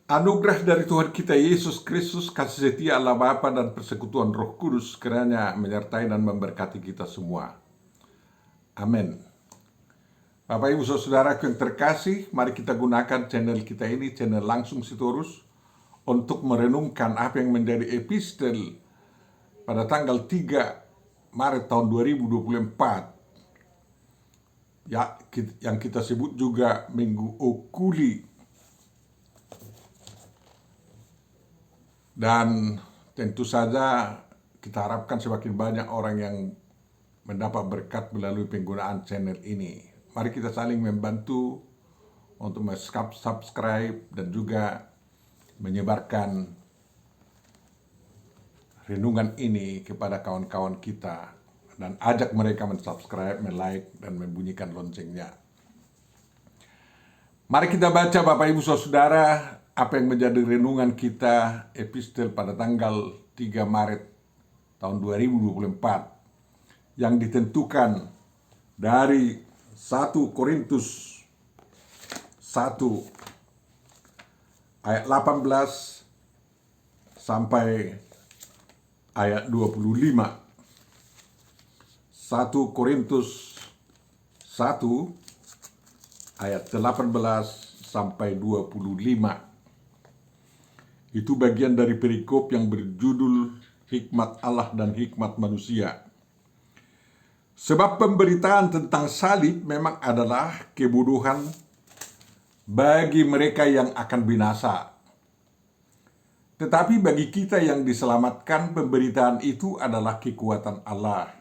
Anugerah dari Tuhan kita Yesus Kristus, kasih setia Allah Bapa dan persekutuan Roh Kudus kiranya menyertai dan memberkati kita semua. Amin. Bapak Ibu Saudaraku yang terkasih, mari kita gunakan channel kita ini, channel Langsung Sitorus, untuk merenungkan apa yang menjadi epistel pada tanggal 3 Maret tahun 2024, ya, yang kita sebut juga Minggu Okuli. Dan tentu saja kita harapkan semakin banyak orang yang mendapat berkat melalui penggunaan channel ini. Mari kita saling membantu untuk subscribe dan juga menyebarkan renungan ini kepada kawan-kawan kita. Dan ajak mereka mensubscribe, like, dan membunyikan loncengnya. Mari kita baca Bapak Ibu Saudara apa yang menjadi renungan kita epistel pada tanggal 3 Maret tahun 2024 yang ditentukan dari 1 Korintus 1 ayat 18 sampai ayat 25. 1 Korintus 1 ayat 18 sampai 25. Itu bagian dari perikop yang berjudul Hikmat Allah dan Hikmat Manusia. Sebab pemberitaan tentang salib memang adalah kebodohan bagi mereka yang akan binasa. Tetapi bagi kita yang diselamatkan, pemberitaan itu adalah kekuatan Allah.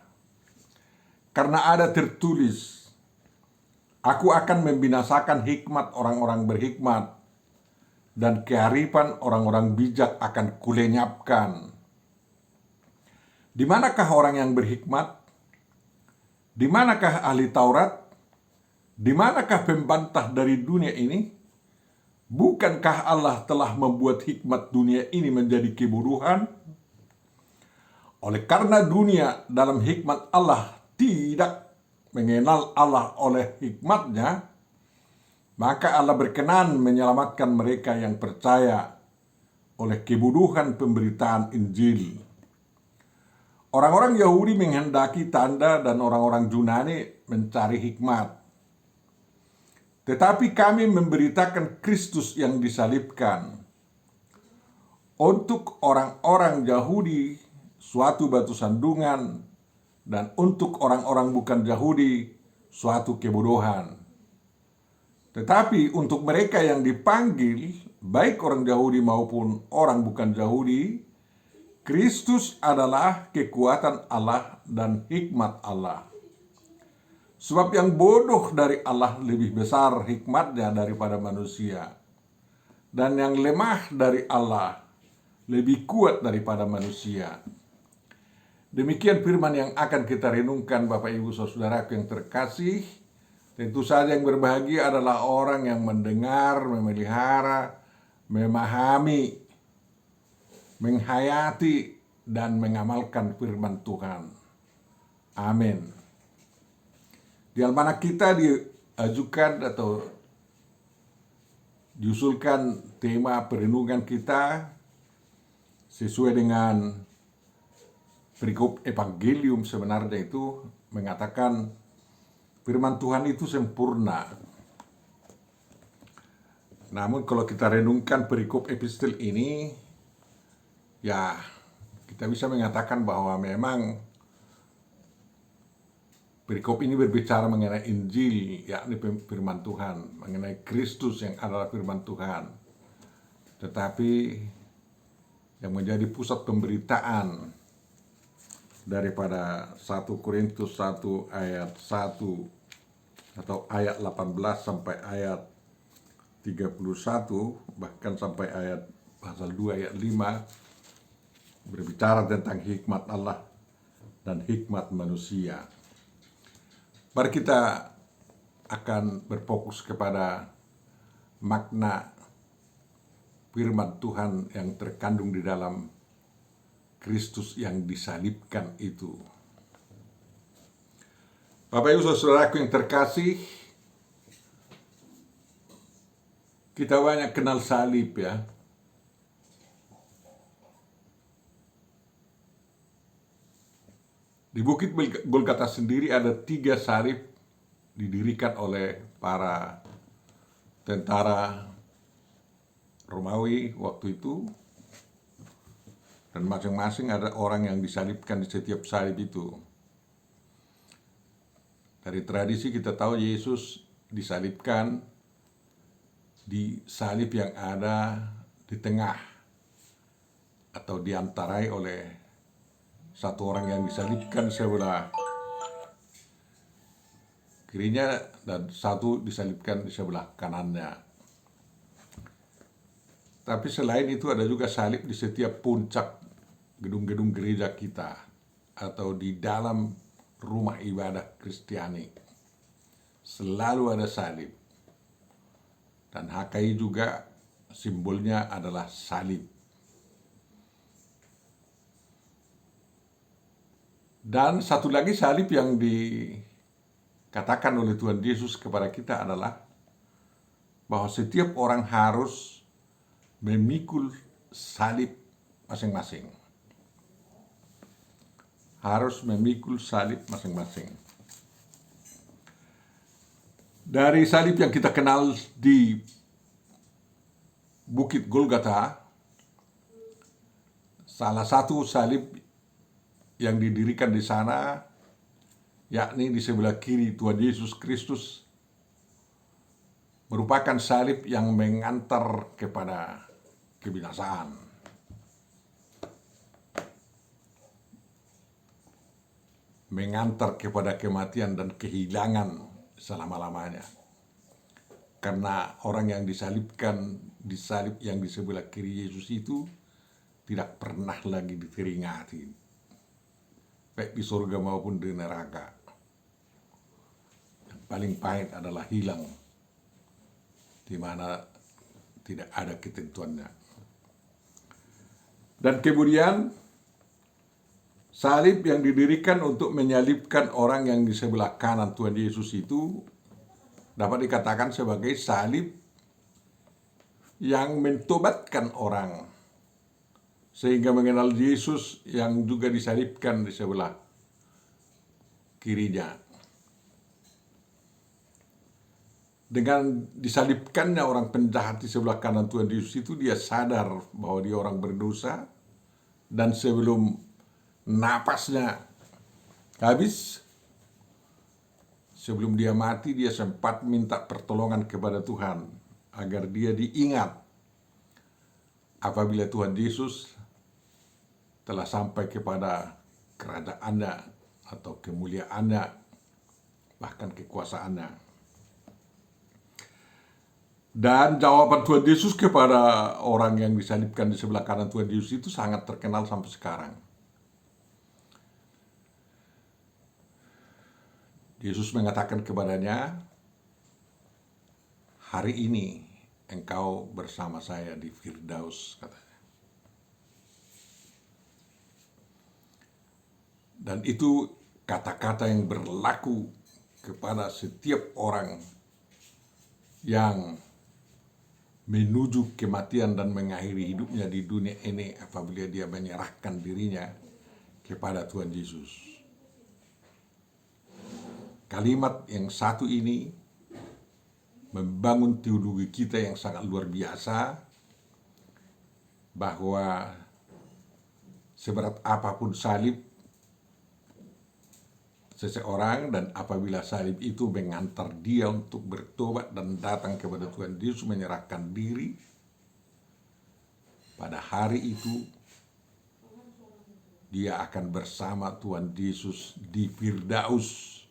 Karena ada tertulis, "Aku akan membinasakan hikmat orang-orang berhikmat, dan kearifan orang-orang bijak akan kulenyapkan." Di manakah orang yang berhikmat? Di manakah ahli Taurat? Di manakah pembantah dari dunia ini? Bukankah Allah telah membuat hikmat dunia ini menjadi kebodohan? Oleh karena dunia dalam hikmat Allah tidak mengenal Allah oleh hikmatnya, maka Allah berkenan menyelamatkan mereka yang percaya oleh kebodohan pemberitaan Injil. Orang-orang Yahudi menghendaki tanda dan orang-orang Yunani mencari hikmat. Tetapi kami memberitakan Kristus yang disalibkan. Untuk orang-orang Yahudi suatu batu sandungan, dan untuk orang-orang bukan Yahudi suatu kebodohan. Tetapi untuk mereka yang dipanggil, baik orang Yahudi maupun orang bukan Yahudi, Kristus adalah kekuatan Allah dan hikmat Allah. Sebab yang bodoh dari Allah lebih besar hikmatnya daripada manusia, dan yang lemah dari Allah lebih kuat daripada manusia. Demikian firman yang akan kita renungkan Bapak Ibu Saudaraku yang terkasih. Tentu saja yang berbahagia adalah orang yang mendengar, memelihara, memahami, menghayati, dan mengamalkan firman Tuhan. Amin. Di almanak kita diajukan atau diusulkan tema perenungan kita sesuai dengan perikop evangelium sebenarnya itu mengatakan firman Tuhan itu sempurna. Namun kalau kita renungkan perikop epistel ini, ya kita bisa mengatakan bahwa memang perikop ini berbicara mengenai Injil, yakni firman Tuhan, mengenai Kristus yang adalah firman Tuhan. Tetapi yang menjadi pusat pemberitaan daripada 1 Korintus 1 ayat 1 atau ayat 18 sampai ayat 31, bahkan sampai ayat pasal 2 ayat 5, berbicara tentang hikmat Allah dan hikmat manusia. Mari kita akan berfokus kepada makna firman Tuhan yang terkandung di dalam Kristus yang disalibkan itu. Bapak Ibu Saudaraku yang terkasih, kita banyak kenal salib ya. Di Bukit Golgota sendiri ada 3 salib didirikan oleh para tentara Romawi waktu itu, dan masing-masing ada orang yang disalibkan di setiap salib itu. Dari tradisi kita tahu Yesus disalibkan di salib yang ada di tengah atau diantarai oleh satu orang yang disalibkan sebelah kirinya dan satu disalibkan di sebelah kanannya. Tapi selain itu ada juga salib di setiap puncak gedung-gedung gereja kita atau di dalam rumah ibadah Kristiani. Selalu ada salib. Dan HKI juga simbolnya adalah salib. Dan satu lagi salib yang dikatakan oleh Tuhan Yesus kepada kita adalah bahwa setiap orang harus memikul salib masing-masing. Harus memikul salib masing-masing. Dari salib yang kita kenal di Bukit Golgota, salah satu salib yang didirikan di sana, yakni di sebelah kiri Tuhan Yesus Kristus, merupakan salib yang mengantar kepada kebinasaan. Mengantar kepada kematian dan kehilangan selama-lamanya. Karena orang yang disalibkan di salib yang di sebelah kiri Yesus itu tidak pernah lagi diperingati, baik di surga maupun di neraka. Yang paling pahit adalah hilang, di mana tidak ada ketentuannya. Dan kemudian salib yang didirikan untuk menyalibkan orang yang di sebelah kanan Tuhan Yesus itu dapat dikatakan sebagai salib yang mentobatkan orang sehingga mengenal Yesus yang juga disalibkan di sebelah kirinya. Dengan disalibkannya orang penjahat di sebelah kanan Tuhan Yesus itu, dia sadar bahwa dia orang berdosa, dan sebelum napasnya habis, sebelum dia mati, dia sempat minta pertolongan kepada Tuhan agar dia diingat apabila Tuhan Yesus telah sampai kepada kerajaannya atau kemuliaannya, bahkan kekuasaannya. Dan jawaban Tuhan Yesus kepada orang yang disalibkan di sebelah kanan Tuhan Yesus itu sangat terkenal sampai sekarang. Yesus mengatakan kepadanya, "Hari ini engkau bersama saya di Firdaus," katanya. Dan itu kata-kata yang berlaku kepada setiap orang yang menuju kematian dan mengakhiri hidupnya di dunia ini apabila dia menyerahkan dirinya kepada Tuhan Yesus. Kalimat yang satu ini membangun teologi kita yang sangat luar biasa, bahwa seberat apapun salib seseorang, dan apabila salib itu mengantar dia untuk bertobat dan datang kepada Tuhan Yesus, menyerahkan diri, pada hari itu dia akan bersama Tuhan Yesus di Firdaus,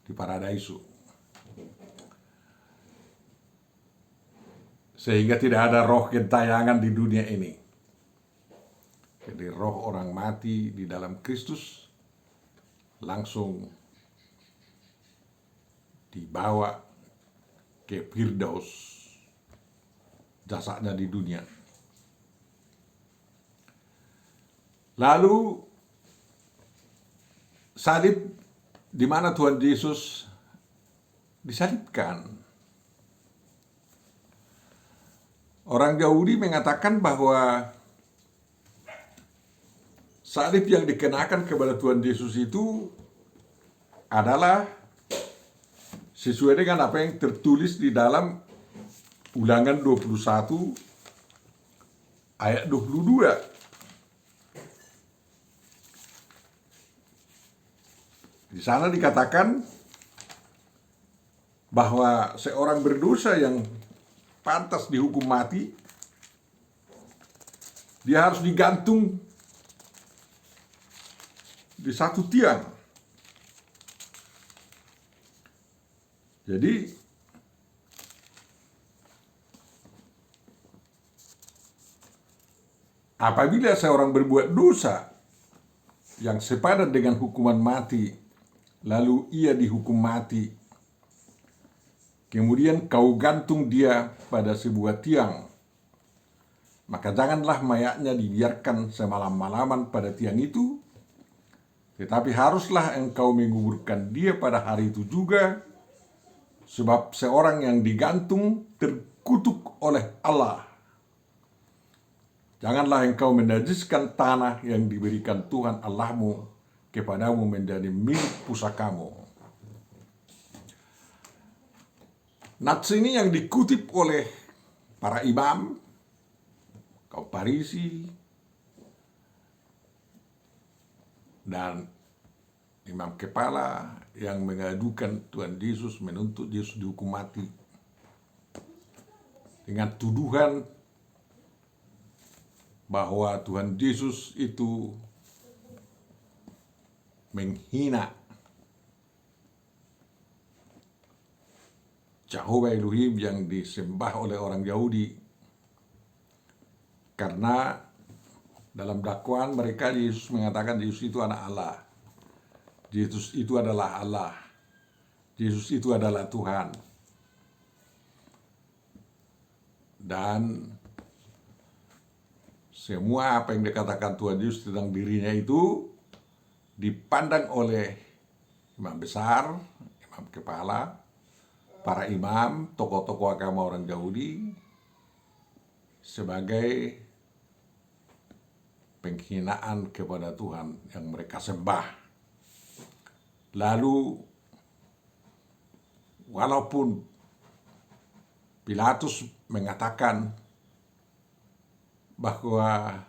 di Paradaisu. Sehingga tidak ada roh gentayangan di dunia ini. Jadi roh orang mati di dalam Kristus langsung dibawa ke Firdaus, jasadnya di dunia. Lalu salib di mana Tuhan Yesus disalibkan. Orang Yahudi mengatakan bahwa salib yang dikenakan kepada Tuhan Yesus itu adalah sesuai dengan apa yang tertulis di dalam Ulangan 21 ayat 22. Di sana dikatakan bahwa seorang berdosa yang pantas dihukum mati, dia harus digantung di satu tiang. Jadi apabila seorang berbuat dosa yang sepadan dengan hukuman mati, lalu ia dihukum mati, kemudian kau gantung dia pada sebuah tiang, maka janganlah mayatnya dibiarkan semalam-malaman pada tiang itu, tetapi haruslah engkau menguburkan dia pada hari itu juga, sebab seorang yang digantung terkutuk oleh Allah. Janganlah engkau menajiskan tanah yang diberikan Tuhan Allahmu kepadamu menjadi milik pusakamu. Nats ini yang dikutip oleh para imam, kaum Farisi, dan imam kepala yang mengadukan Tuhan Yesus, menuntut Yesus dihukum mati dengan tuduhan bahwa Tuhan Yesus itu menghina Jehovah Elohim yang disembah oleh orang Yahudi, karena dalam dakwaan mereka Yesus mengatakan Yesus itu anak Allah, Yesus itu adalah Allah, Yesus itu adalah Tuhan. Dan semua apa yang dikatakan Tuhan Yesus tentang dirinya itu dipandang oleh imam besar, imam kepala, para imam, tokoh-tokoh agama orang Yahudi sebagai penghinaan kepada Tuhan yang mereka sembah. Lalu walaupun Pilatus mengatakan bahwa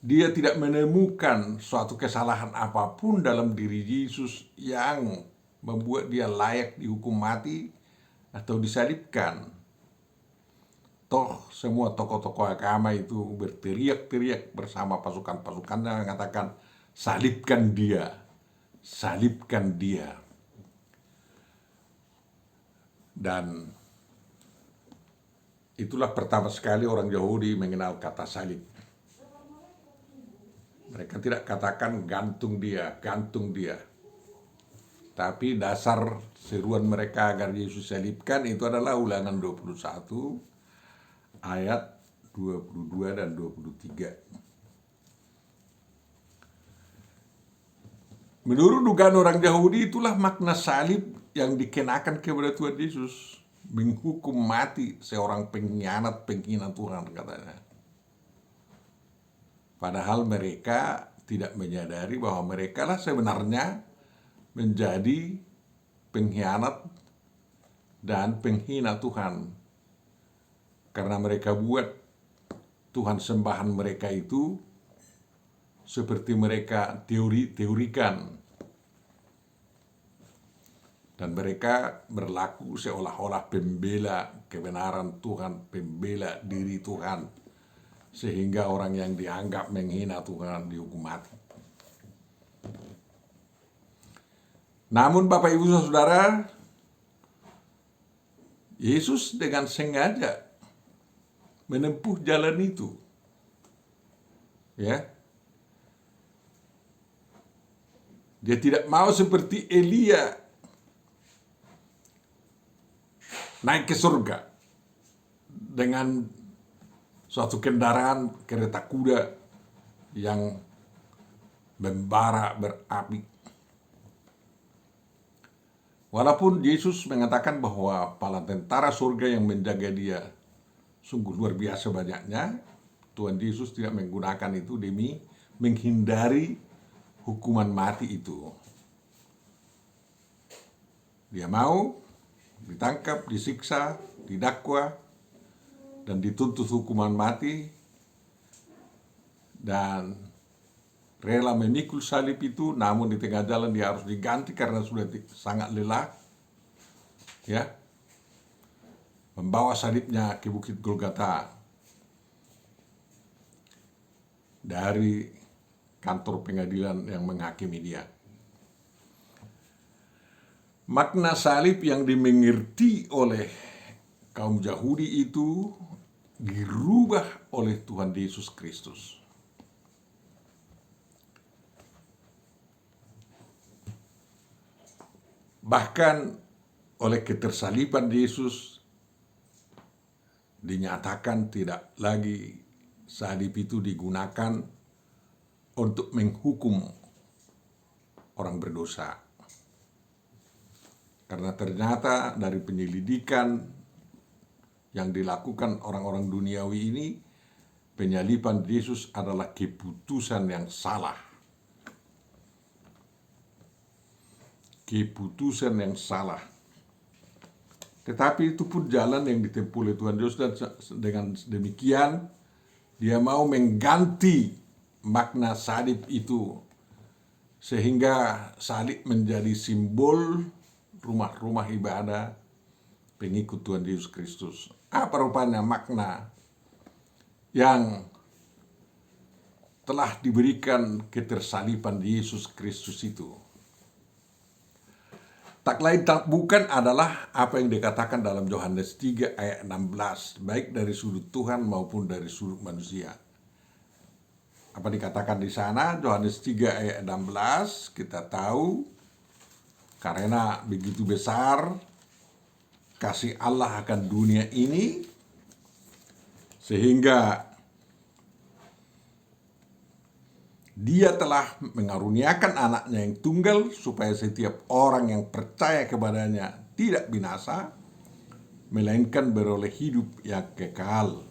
dia tidak menemukan suatu kesalahan apapun dalam diri Yesus yang membuat dia layak dihukum mati atau disalibkan. Toh semua tokoh-tokoh agama itu berteriak-teriak bersama pasukan-pasukannya mengatakan, salibkan dia, salibkan dia. Dan itulah pertama sekali orang Yahudi mengenal kata salib. Mereka tidak katakan gantung dia, gantung dia. Tapi dasar seruan mereka agar Yesus salibkan itu adalah Ulangan 21 ayat 22 dan 23. Menurut dugaan orang Yahudi itulah makna salib yang dikenakan kepada Tuhan Yesus, menghukum mati seorang pengkhianat, penghina Tuhan katanya. Padahal mereka tidak menyadari bahwa mereka lah sebenarnya menjadi pengkhianat dan penghina Tuhan. Karena mereka buat Tuhan sembahan mereka itu seperti mereka teorikan. Dan mereka berlaku seolah-olah pembela kebenaran Tuhan, pembela diri Tuhan. Sehingga orang yang dianggap menghina Tuhan dihukum mati. Namun Bapak Ibu Saudara, Yesus dengan sengaja menempuh jalan itu. Ya. Dia tidak mau seperti Elia naik ke surga dengan suatu kendaraan kereta kuda yang membara berapi. Walaupun Yesus mengatakan bahwa para tentara surga yang menjaga dia sungguh luar biasa banyaknya, Tuhan Yesus tidak menggunakan itu demi menghindari hukuman mati itu. Dia mau ditangkap, disiksa, didakwa, dan dituntut hukuman mati, dan rela memikul salib itu, namun di tengah jalan dia harus diganti karena sudah sangat lelah, ya, membawa salibnya ke Bukit Golgota dari kantor pengadilan yang menghakimi dia. Makna salib yang dimengerti oleh kaum Yahudi itu dirubah oleh Tuhan Yesus Kristus. Bahkan oleh ketersaliban Yesus dinyatakan tidak lagi salib itu digunakan untuk menghukum orang berdosa. Karena ternyata dari penyelidikan yang dilakukan orang-orang duniawi ini, penyaliban Yesus adalah keputusan yang salah. Keputusan yang salah. Tetapi itu pun jalan yang ditempuh oleh Tuhan Yesus, dan dengan demikian dia mau mengganti makna salib itu, sehingga salib menjadi simbol rumah-rumah ibadah pengikut Tuhan Yesus Kristus. Apa rupanya makna yang telah diberikan ketersaliban Yesus Kristus itu? Tak lain tak bukan adalah apa yang dikatakan dalam Yohanes 3 ayat 16, baik dari sudut Tuhan maupun dari sudut manusia. Apa dikatakan di sana? Yohanes 3 ayat 16, kita tahu, karena begitu besar kasih Allah akan dunia ini, sehingga Dia telah mengaruniakan anaknya yang tunggal, supaya setiap orang yang percaya kepadanya tidak binasa, melainkan beroleh hidup yang kekal.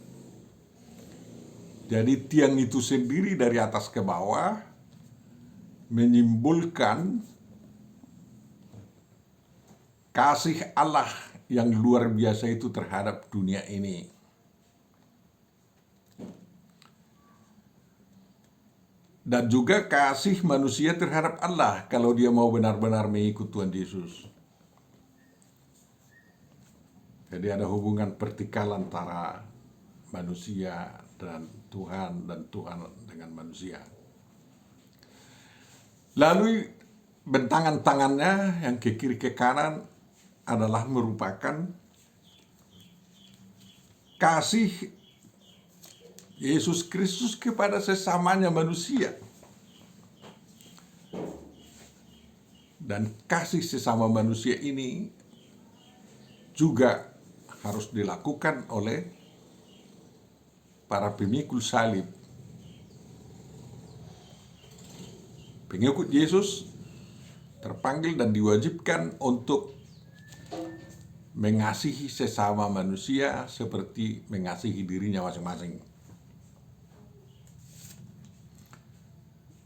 Jadi tiang itu sendiri dari atas ke bawah menyimbolkan kasih Allah yang luar biasa itu terhadap dunia ini. Dan juga kasih manusia terhadap Allah kalau dia mau benar-benar mengikut Tuhan Yesus. Jadi ada hubungan vertikal antara manusia dan Tuhan dengan manusia. Lalu bentangan tangannya yang ke kiri ke kanan adalah merupakan kasih Yesus Kristus kepada sesamanya manusia. Dan kasih sesama manusia ini juga harus dilakukan oleh para pemikul salib. Pengikut Yesus terpanggil dan diwajibkan untuk mengasihi sesama manusia seperti mengasihi dirinya masing-masing.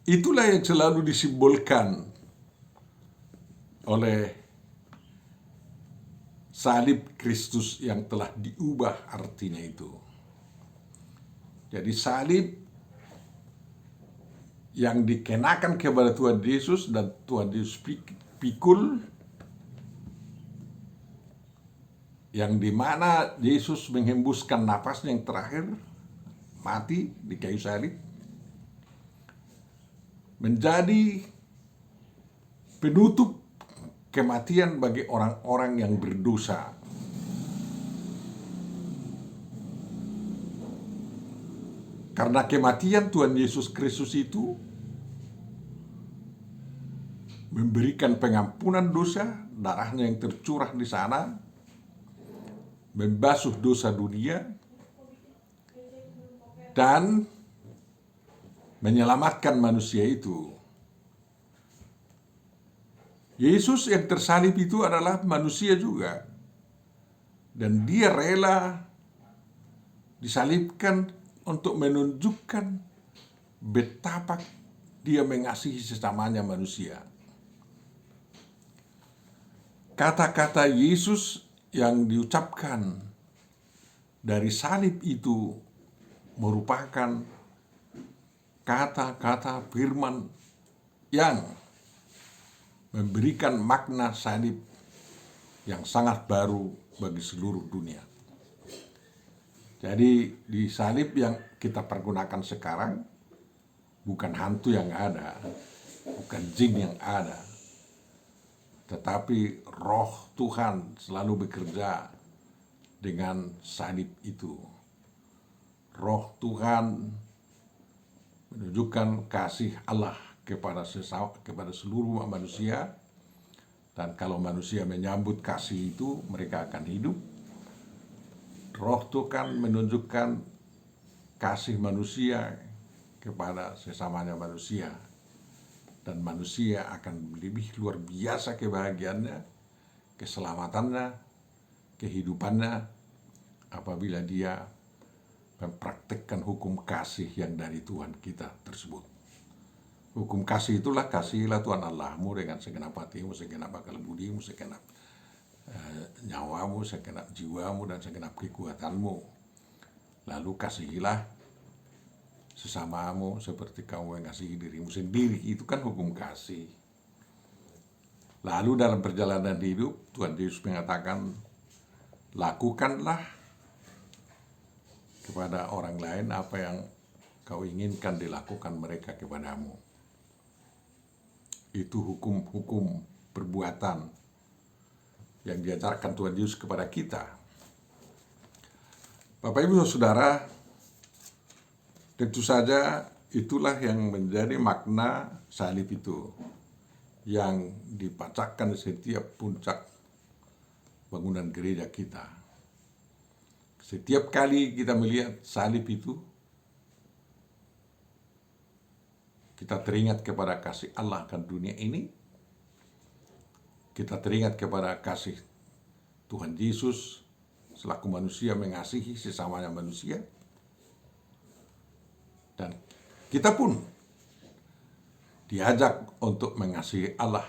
Itulah yang selalu disimbolkan oleh salib Kristus yang telah diubah artinya itu. Jadi salib yang dikenakan kepada Tuhan Yesus dan Tuhan Yesus pikul, yang dimana Yesus menghembuskan nafasnya yang terakhir, mati di kayu salib, menjadi penutup kematian bagi orang-orang yang berdosa. Karena kematian Tuhan Yesus Kristus itu memberikan pengampunan dosa, darahnya yang tercurah di sana membasuh dosa dunia dan menyelamatkan manusia itu. Yesus yang tersalib itu adalah manusia juga, dan dia rela disalibkan untuk menunjukkan betapa dia mengasihi sesamanya manusia. Kata-kata Yesus yang diucapkan dari salib itu merupakan kata-kata firman yang memberikan makna salib yang sangat baru bagi seluruh dunia. Jadi di salib yang kita pergunakan sekarang bukan hantu yang ada, bukan jin yang ada, tetapi roh Tuhan selalu bekerja dengan salib itu. Roh Tuhan menunjukkan kasih Allah kepada seluruh manusia, dan kalau manusia menyambut kasih itu, mereka akan hidup. Roh Tuhan menunjukkan kasih manusia kepada sesamanya manusia, dan manusia akan lebih luar biasa kebahagiaannya, keselamatannya, kehidupannya apabila dia mempraktekkan hukum kasih yang dari Tuhan kita tersebut. Hukum kasih itulah, kasihilah Tuhan Allahmu dengan segenap hatimu, segenap akal budimu, segenap nyawamu, segenap jiwamu, dan segenap kekuatanmu. Lalu kasihilah sesamamu seperti kamu mengasihi dirimu sendiri. Itu kan hukum kasih. Lalu dalam perjalanan hidup, Tuhan Yesus mengatakan, lakukanlah kepada orang lain apa yang kau inginkan dilakukan mereka kepadamu. Itu hukum-hukum perbuatan yang diajarkan Tuhan Yesus kepada kita. Bapak Ibu Saudara, tentu saja itulah yang menjadi makna salib itu, yang dipacakkan di setiap puncak bangunan gereja kita. Setiap kali kita melihat salib itu, kita teringat kepada kasih Allah akan dunia ini. Kita teringat kepada kasih Tuhan Yesus selaku manusia mengasihi sesamanya manusia. Dan kita pun diajak untuk mengasihi Allah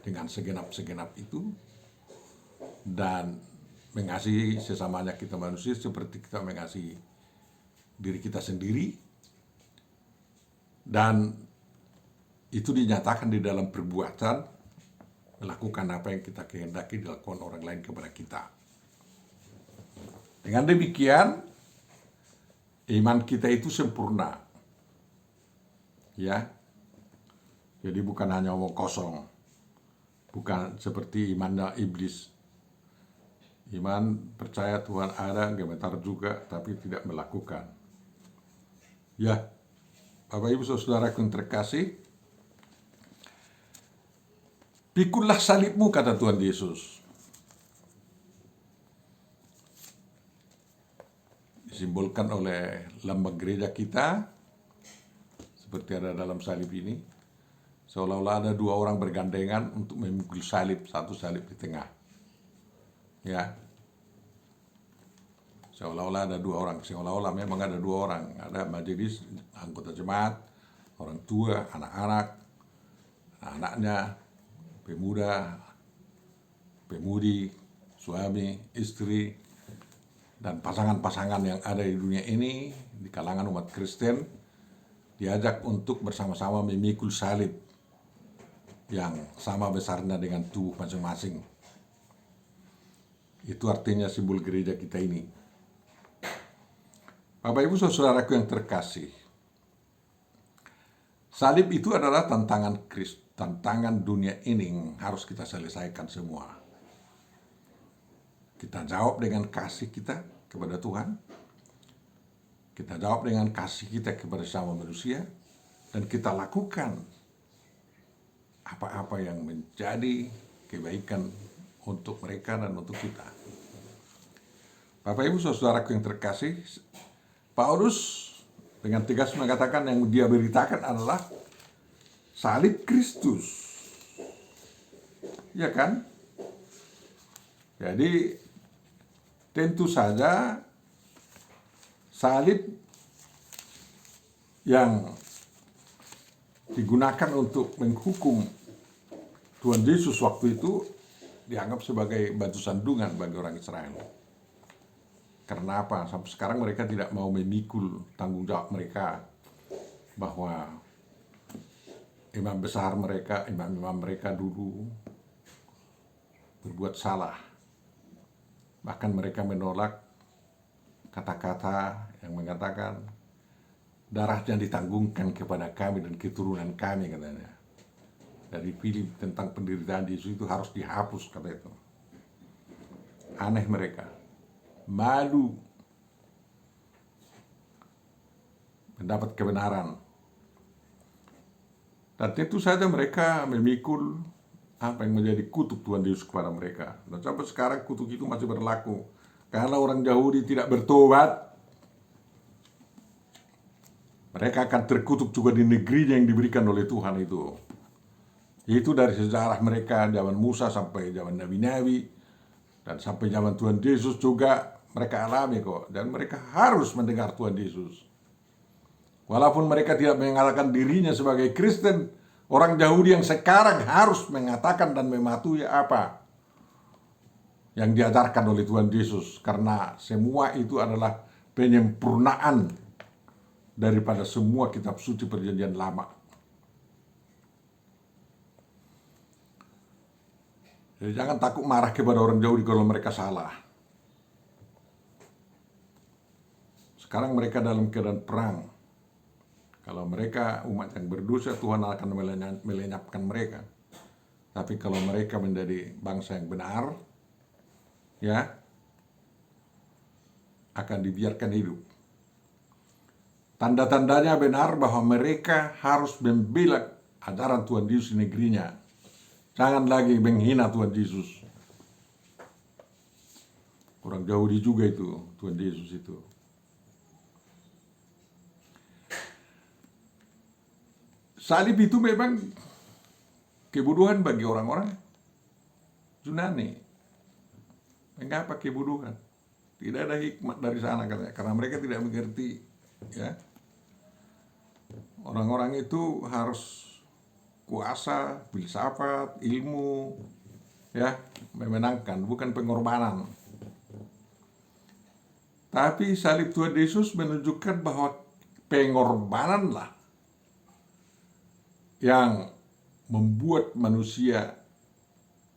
dengan segenap-segenap itu, dan mengasihi sesamanya kita manusia seperti kita mengasihi diri kita sendiri. Dan itu dinyatakan di dalam perbuatan, melakukan apa yang kita kehendaki dilakukan orang lain kepada kita. Dengan demikian, iman kita itu sempurna. Ya. Jadi bukan hanya omong kosong. Bukan seperti imannya iblis. Iman percaya Tuhan ada, gemetar juga, tapi tidak melakukan. Ya, Bapak Ibu Saudaraku yang terkasih, pikullah salibmu, kata Tuhan Yesus. Disimbolkan oleh lambang gereja kita, seperti ada dalam salib ini. Seolah-olah ada dua orang bergandengan untuk memikul salib, satu salib di tengah. Ya, seolah-olah ada dua orang, seolah-olah memang ada dua orang. Ada majelis, anggota jemaat, orang tua, anak-anak, anaknya, pemuda, pemudi, suami, istri, dan pasangan-pasangan yang ada di dunia ini, di kalangan umat Kristen, diajak untuk bersama-sama memikul salib yang sama besarnya dengan tubuh masing-masing. Itu artinya simbol gereja kita ini. Bapak Ibu Saudaraku yang terkasih, salib itu adalah tantangan dunia ini yang harus kita selesaikan semua. Kita jawab dengan kasih kita kepada Tuhan. Kita jawab dengan kasih kita kepada sesama manusia. Dan kita lakukan apa-apa yang menjadi kebaikan untuk mereka dan untuk kita. Bapak Ibu Saudaraku yang terkasih, Paulus dengan tegas mengatakan yang dia beritakan adalah salib Kristus. Ya kan? Jadi tentu saja salib yang digunakan untuk menghukum Tuhan Yesus waktu itu dianggap sebagai batu sandungan bagi orang Israel. Karena apa? Sampai sekarang mereka tidak mau memikul tanggung jawab mereka bahwa imam besar mereka, imam-imam mereka dulu berbuat salah. Bahkan mereka menolak kata-kata yang mengatakan darahnya ditanggungkan kepada kami dan keturunan kami, katanya. Dari Filip tentang penderitaan Yesus itu harus dihapus, kata itu. Aneh mereka, malu mendapat kebenaran. Dan tentu saja mereka memikul apa yang menjadi kutuk Tuhan Yesus kepada mereka. Dan sampai sekarang kutuk itu masih berlaku. Kalau orang Yahudi tidak bertobat, mereka akan terkutuk juga di negerinya yang diberikan oleh Tuhan itu. Itu dari sejarah mereka zaman Musa sampai zaman Nabi-Nabi dan sampai zaman Tuhan Yesus juga mereka alami kok. Dan mereka harus mendengar Tuhan Yesus. Walaupun mereka tidak mengatakan dirinya sebagai Kristen, orang Yahudi yang sekarang harus mengatakan dan mematuhi apa yang diajarkan oleh Tuhan Yesus. Karena semua itu adalah penyempurnaan daripada semua kitab suci perjanjian lama. Jadi jangan takut marah kepada orang Yahudi kalau mereka salah. Sekarang mereka dalam keadaan perang. Kalau mereka umat yang berdosa, Tuhan akan melenyapkan mereka. Tapi kalau mereka menjadi bangsa yang benar, ya, akan dibiarkan hidup. Tanda-tandanya benar bahwa mereka harus membela ajaran Tuhan Yesus di negerinya. Jangan lagi menghina Tuhan Yesus. Orang Yahudi juga itu, Tuhan Yesus itu. Salib itu memang kebodohan bagi orang-orang Yunani. Mengapa kebodohan? Tidak ada hikmat dari sana katanya, karena mereka tidak mengerti, ya. Orang-orang itu harus kuasa, filsafat, ilmu, ya, memenangkan, bukan pengorbanan. Tapi salib Tuhan Yesus menunjukkan bahwa pengorbananlah yang membuat manusia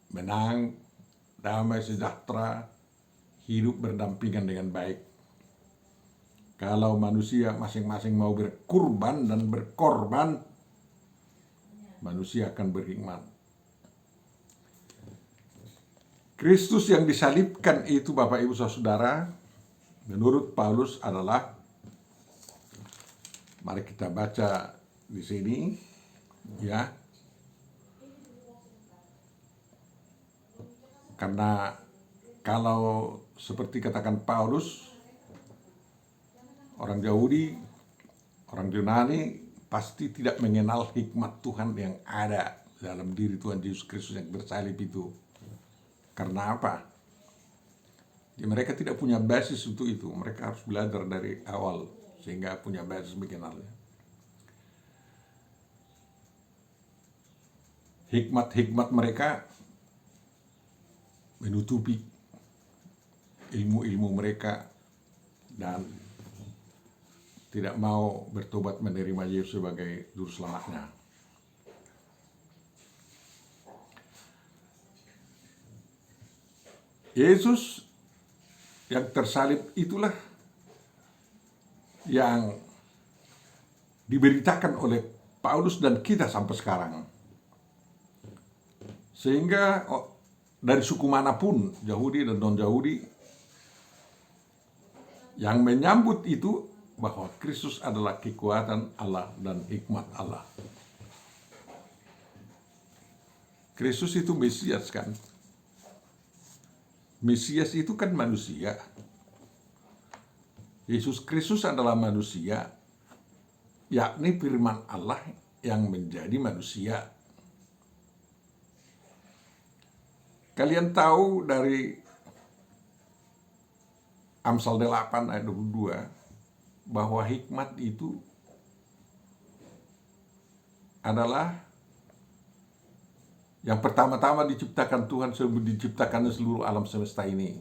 menang, damai sejahtera, hidup berdampingan dengan baik. Kalau manusia masing-masing mau berkurban dan berkorban, manusia akan berhikmat. Kristus yang disalibkan itu, Bapak Ibu Saudara, menurut Paulus adalah, mari kita baca di sini, ya. Karena kalau seperti katakan Paulus, orang Yahudi, orang Yunani pasti tidak mengenal hikmat Tuhan yang ada dalam diri Tuhan Yesus Kristus yang bersalib itu. Karena apa? Ya, mereka tidak punya basis untuk itu. Mereka harus belajar dari awal sehingga punya basis mengenalnya. Hikmat-hikmat mereka menutupi ilmu-ilmu mereka dan tidak mau bertobat menerima Yesus sebagai juru selamatnya. Yesus yang tersalib itulah yang diberitakan oleh Paulus dan kita sampai sekarang. Sehingga dari suku manapun, Yahudi dan non-Yahudi, yang menyambut itu bahwa Kristus adalah kekuatan Allah dan hikmat Allah. Kristus itu Mesias kan? Mesias itu kan manusia. Yesus Kristus adalah manusia, yakni firman Allah yang menjadi manusia. Kalian tahu dari Amsal 8 ayat 22 bahwa hikmat itu adalah yang pertama-tama diciptakan Tuhan sebelum diciptakan seluruh alam semesta ini.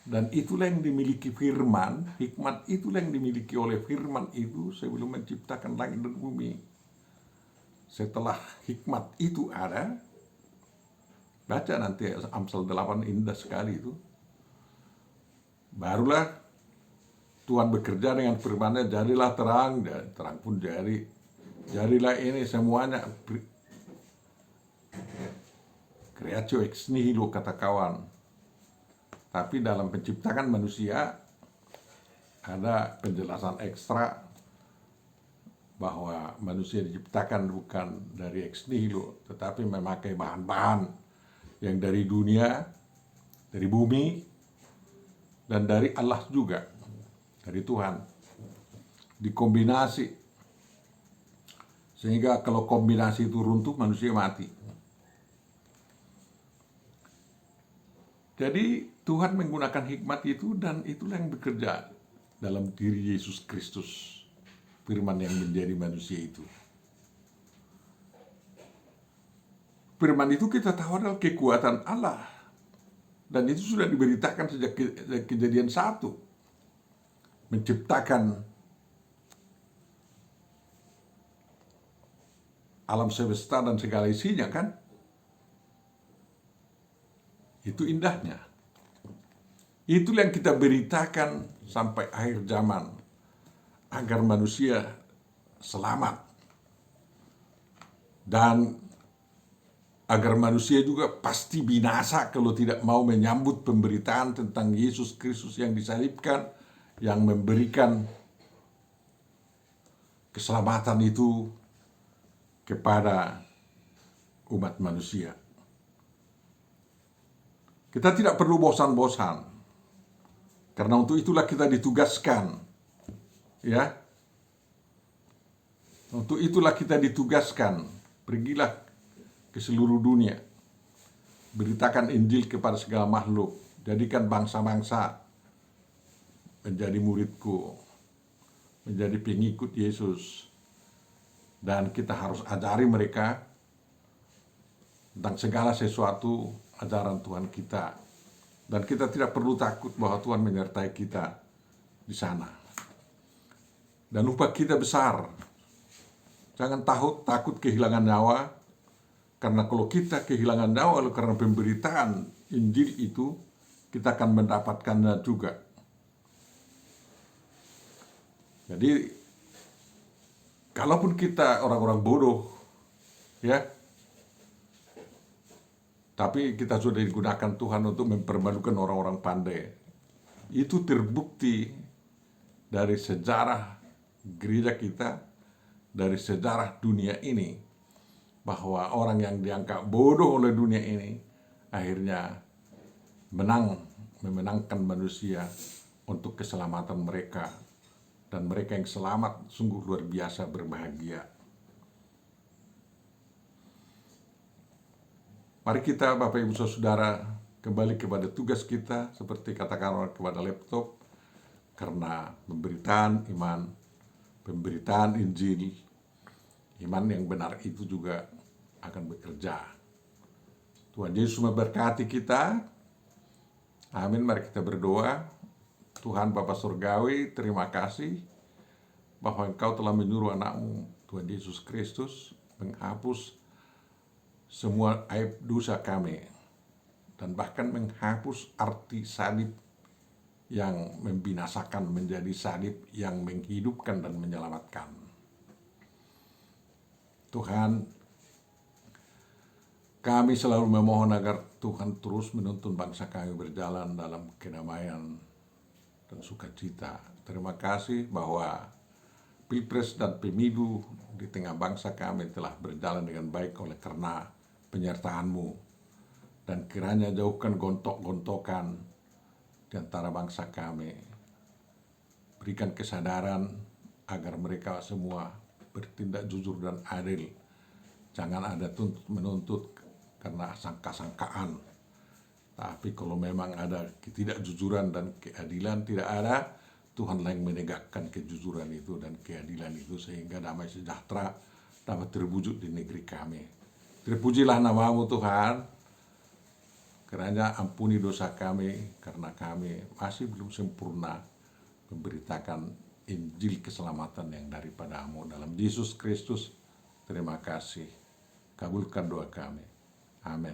Dan itulah yang dimiliki firman, hikmat itulah yang dimiliki oleh firman itu sebelum menciptakan langit dan bumi. Setelah hikmat itu ada, baca nanti Amsal 8, indah sekali itu. Barulah Tuhan bekerja dengan firman-Nya, jadilah terang, dan terang pun jadi. Jadilah ini semuanya, creatio ex nihilo kata kawan. Tapi dalam penciptaan manusia ada penjelasan ekstra bahwa manusia diciptakan bukan dari ex nihilo, tetapi memakai bahan-bahan yang dari dunia, dari bumi, dan dari Allah juga, dari Tuhan. Dikombinasi, sehingga kalau kombinasi itu runtuh, manusia mati. Jadi Tuhan menggunakan hikmat itu, dan itulah yang bekerja dalam diri Yesus Kristus, firman yang menjadi manusia itu. Firman itu kita tahu adalah kekuatan Allah, dan itu sudah diberitakan sejak Kejadian 1, menciptakan alam semesta dan segala isinya, kan? Itu indahnya. Itulah yang kita beritakan sampai akhir zaman, agar manusia selamat, dan agar manusia juga pasti binasa kalau tidak mau menyambut pemberitaan tentang Yesus Kristus yang disalibkan, yang memberikan keselamatan itu kepada umat manusia. Kita tidak perlu bosan-bosan, karena untuk itulah kita ditugaskan, ya. Untuk itulah kita ditugaskan, pergilah ke seluruh dunia, beritakan Injil kepada segala makhluk, jadikan bangsa-bangsa menjadi muridku, menjadi pengikut Yesus, dan kita harus ajari mereka tentang segala sesuatu ajaran Tuhan kita. Dan kita tidak perlu takut bahwa Tuhan menyertai kita di sana. Dan upah kita besar. Jangan takut kehilangan nyawa, karena kalau kita kehilangan nyawa karena pemberitaan Injil itu, kita akan mendapatkannya juga. Jadi, kalaupun kita orang-orang bodoh, ya, tapi kita sudah digunakan Tuhan untuk mempermalukan orang-orang pandai. Itu terbukti dari sejarah gereja kita, dari sejarah dunia ini, bahwa orang yang dianggap bodoh oleh dunia ini akhirnya memenangkan manusia untuk keselamatan mereka. Dan mereka yang selamat sungguh luar biasa berbahagia. Mari kita, Bapak Ibu Saudara, kembali kepada tugas kita, seperti katakan kepada laptop, karena pemberitaan iman, pemberitaan Injil, iman yang benar itu juga akan bekerja. Tuhan Yesus memberkati kita. Amin. Mari kita berdoa. Tuhan Bapa Surgawi, terima kasih bahwa Engkau telah menyuruh anak-Mu, Tuhan Yesus Kristus, menghapus semua aib dosa kami, dan bahkan menghapus arti salib yang membinasakan menjadi salib yang menghidupkan dan menyelamatkan. Tuhan, kami selalu memohon agar Tuhan terus menuntun bangsa kami berjalan dalam kedamaian dan sukacita. Terima kasih bahwa Pilpres dan Pemilu di tengah bangsa kami telah berjalan dengan baik oleh karena penyertaan-Mu. Dan kiranya jauhkan gontok-gontokan di antara bangsa kami. Berikan kesadaran agar mereka semua bertindak jujur dan adil. Jangan ada menuntut karena sangka-sangkaan. Tapi kalau memang ada ketidakjujuran dan keadilan tidak ada, Tuhanlah yang menegakkan kejujuran itu dan keadilan itu, sehingga damai sejahtera dapat terwujud di negeri kami. Terpujilah namamu Tuhan, kiranya ampuni dosa kami, karena kami masih belum sempurna memberitakan Injil keselamatan yang daripadamu. Dalam Yesus Kristus, terima kasih. Kabulkan doa kami. Amin.